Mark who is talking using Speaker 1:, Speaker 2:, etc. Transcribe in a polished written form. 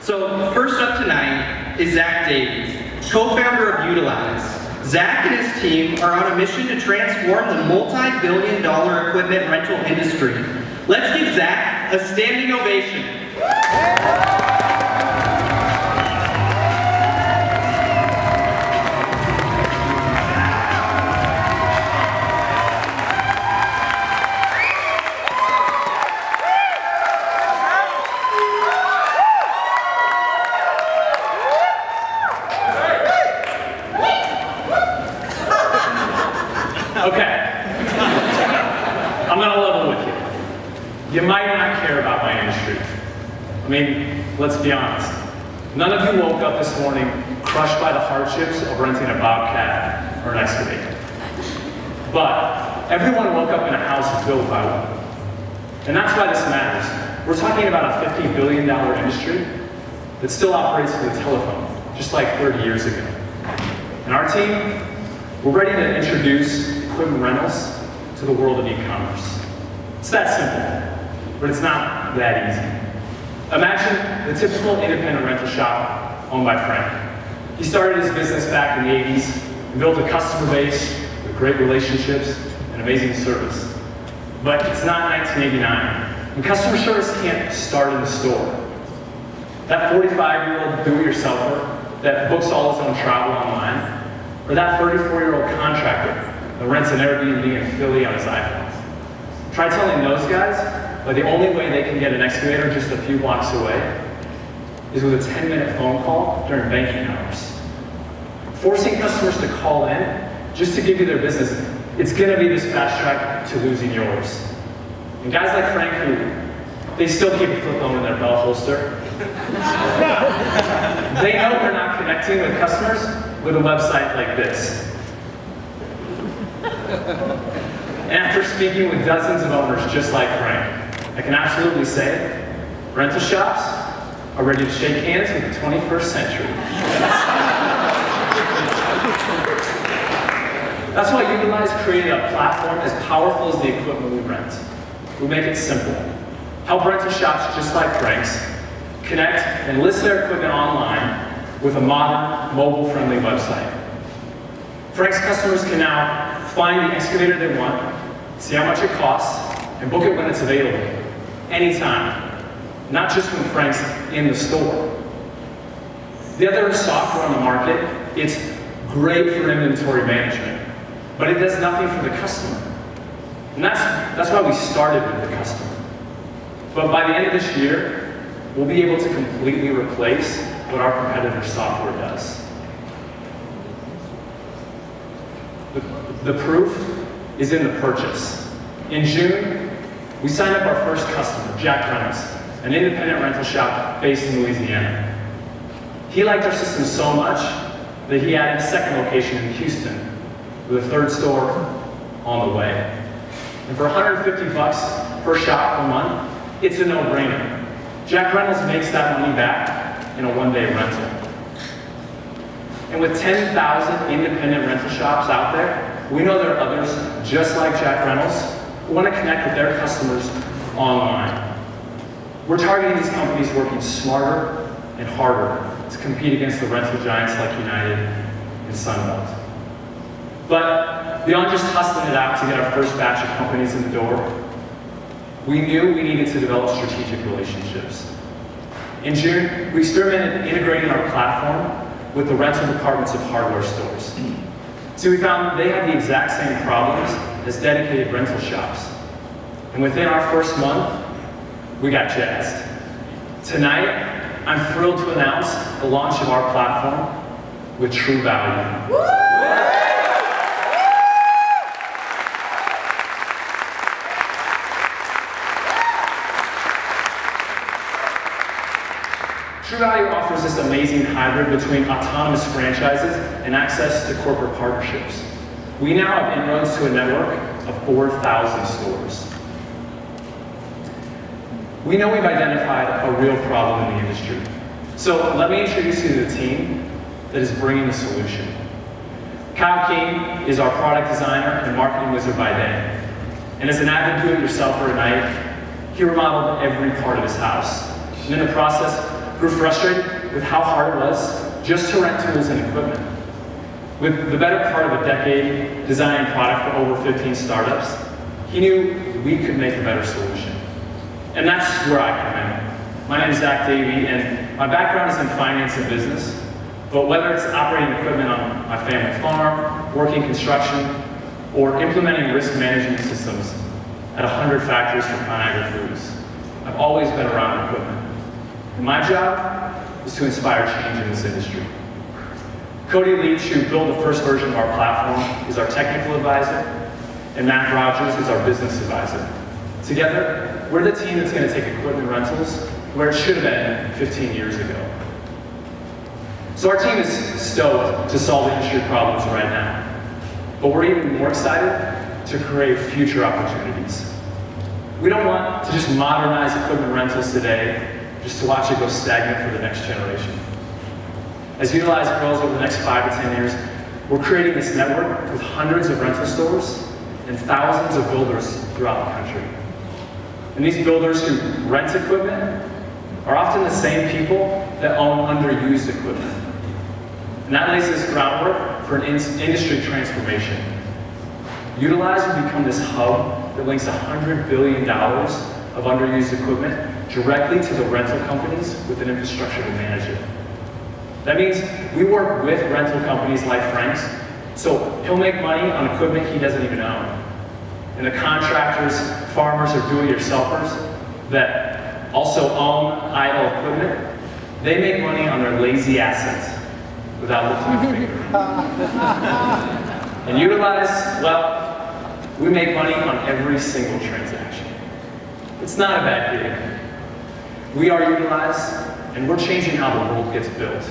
Speaker 1: So first up tonight is Zach Davies, co-founder of Utilize. Zach and his team are on a mission to transform the multi-billion-dollar equipment rental industry. Let's give Zach a standing ovation.
Speaker 2: Okay, I'm gonna level with you. You might not care about my industry. I mean, let's be honest. None of you woke up this morning crushed by the hardships of renting a Bobcat or an excavator. But everyone woke up in a house built by one. And that's why this matters. We're talking about a $50 billion industry that still operates with a telephone, just like 30 years ago. And our team, we're ready to introduce equipment rentals to the world of e-commerce. It's that simple, but it's not that easy. Imagine the typical independent rental shop owned by Frank. He started his business back in the 80s and built a customer base with great relationships and amazing service. But it's not 1989, and customer service can't start in the store. That 45-year-old do-it-yourselfer that books all his own travel online, or that 34-year-old contractor that rents an Airbnb in Philly on his iPhone. Try telling those guys that the only way they can get an excavator just a few blocks away is with a 10-minute phone call during banking hours. Forcing customers to call in just to give you their business, it's gonna be this fast track to losing yours. And guys like Frank, who they still keep a flip phone in their belt holster. They know they're not connecting with customers with a website like this. And after speaking with dozens of owners just like Frank, I can absolutely say rental shops are ready to shake hands with the 21st century. That's why Utilize created a platform as powerful as the equipment we rent. We make it simple. Help rental shops just like Frank's connect and list their equipment online with a modern, mobile-friendly website. Frank's customers can now find the excavator they want, see how much it costs, and book it when it's available, anytime, not just when Frank's in the store. The other software on the market, it's great for inventory management, but it does nothing for the customer. And that's why we started with the customer. But by the end of this year, we'll be able to completely replace what our competitor software does. The proof is in the purchase. In June, we signed up our first customer, Jack Reynolds, an independent rental shop based in Louisiana. He liked our system so much that he added a second location in Houston with a third store on the way. And for $150 per shop per month, it's a no-brainer. Jack Reynolds makes that money back in a one-day rental. And with 10,000 independent rental shops out there, we know there are others just like Jack Reynolds who want to connect with their customers online. We're targeting these companies working smarter and harder to compete against the rental giants like United and Sunbelt. But beyond just hustling it out to get our first batch of companies in the door, we knew we needed to develop strategic relationships. In June, we experimented integrating our platform with the rental departments of hardware stores. So we found they had the exact same problems as dedicated rental shops. And within our first month, we got jazzed. Tonight, I'm thrilled to announce the launch of our platform with True Value. True Value offers this amazing hybrid between autonomous franchises and access to corporate partnerships. We now have inroads to a network of 4,000 stores. We know we've identified a real problem in the industry. So let me introduce you to the team that is bringing the solution. Kyle King is our product designer and marketing wizard by day. And as an avid do-it-yourselfer at night, he remodeled every part of his house. And in the process, grew frustrated with how hard it was just to rent tools and equipment. With the better part of a decade designing product for over 15 startups, he knew we could make a better solution. And that's where I come in. My name is Zach Davey, and my background is in finance and business. But whether it's operating equipment on my family farm, working construction, or implementing risk management systems at 100 factories for Conagra Foods, I've always been around equipment. And my job is to inspire change in this industry. Cody Leach, who built the first version of our platform, is our technical advisor, and Matt Rogers is our business advisor. Together, we're the team that's going to take equipment rentals where it should have been 15 years ago. So our team is stoked to solve industry problems right now, but we're even more excited to create future opportunities. We don't want to just modernize equipment rentals today, just to watch it go stagnant for the next generation. As Utilize grows over the next 5 to 10 years, we're creating this network with hundreds of rental stores and thousands of builders throughout the country. And these builders who rent equipment are often the same people that own underused equipment. And that lays this groundwork for an industry transformation. Utilize will become this hub that links $100 billion of underused equipment directly to the rental companies with an infrastructure to manage it. That means we work with rental companies like Frank's, so he'll make money on equipment he doesn't even own. And the contractors, farmers, or do-it-yourselfers that also own idle equipment, they make money on their lazy assets without lifting a finger. And Utilize, well, we make money on every single transaction. It's not a bad gig. We are Utilize, and we're changing how the world gets built.